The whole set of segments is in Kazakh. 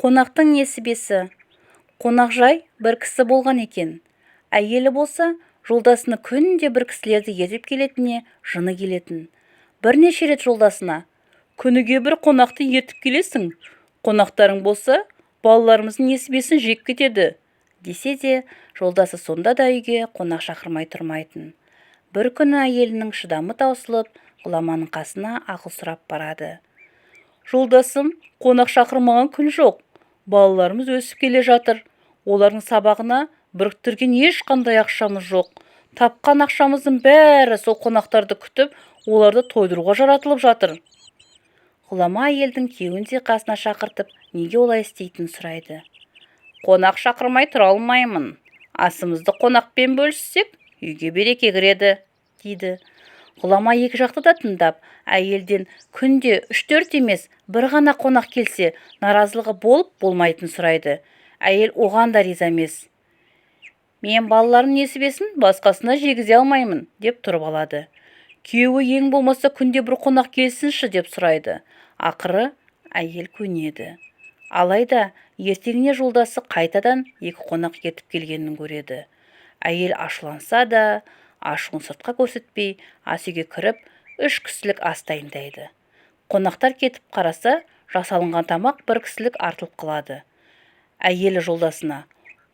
Қонақтың несібесі. Қонақжай бір кісі болған екен. Әйелі болса, жолдасыны күнде бір кісілерді ертіп келетініне жыны келетін. Бірнеше рет жолдасына: «Күніге бір қонақты ертіп келесің. Қонақтарың болса, балаларымыздың несібесін жеп кетеді», десе де, жолдасы сонда да үйге қонақ шақырмай тұрмайтын. Бір күні әйелінің шыдамы таусылып, Ғұламаның қасына ақыл сұрап барады. «Жолдасым, қонақ шақырмаған күн жоқ. Балаларымыз өсіп келе жатыр. Олардың сабағына біріктірген ешқандай ақшамыз жоқ. Тапқан ақшамыздың бәрі сол қонақтарды күтіп, оларды тойдыруға жаратылып жатыр». Ғұлама әйелдің күйеуін де қасына шақыртып, неге олай істейтінін сұрайды. «Қонақ шақырмай тұра алмаймын. Асымызды қонақпен бөліссек, үйге береке кіреді», дейді. Ғұлама екі жақты да тыңдап, әйелден күнде 3-4 емес, бір ғана қонақ келсе, наразылығы болып болмайтын сұрайды. Әйел оған да риза емес. «Мен балаларым несібесін басқасына жегізе алмаймын», деп тұрып алады. Күйеуі ең болмаса күнде бір қонақ келсінші деп сұрайды. Ақыры әйел көнеді. Алайда ертеңіне жолдасы қайтадан 2 қонақ ертіп келгенін көреді. Әйел ашуланса да, ашуын сыртқа көрсетпей, ас үйге кіріп, 3 кісілік ас дайындайды. Қонақтар кетіп қараса, жасалынған тамақ 1 кісілік артылып қалады. Әйелі жолдасына: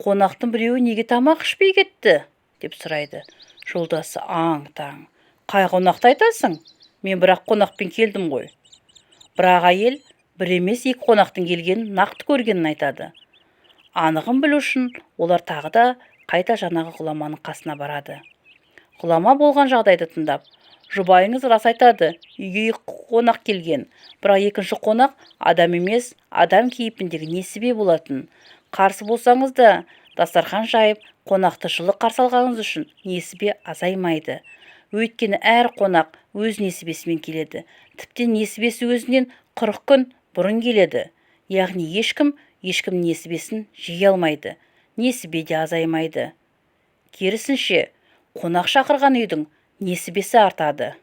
«Қонақтың біреуі неге тамақ ішпей кетті?» деп сұрайды. Жолдасы аң-таң: «Қай қонақты айтасың? Мен бірақ қонақпен келдім ғой». Бірақ әйел бір емес 2 қонақтың келгенін нақты көргенін айтады. Анығын білу үшін олар тағы да қайта жаңағы Ғұламаның қасына барады. Ғұлама болған жағдайды тыңдап: «Жұбайыңыз рас айтады, үйге 2 қонақ келген, бірақ екінші қонақ адам емес, адам кейпіндегі несібе болатын. Қарсы болсаңыз да, дастархан жайып, қонақты жылы қарсы алғаныңыз үшін несібе азаймайды. Өйткені әр қонақ өз несібесімен келеді. Тіптен несібесі өзінен 40 күн бұрын келеді. Яғни ешкім несібесін жей алмайды. Несібе де азаймайды. Керісінше, қонақ шақырған үйдің несібесі артады».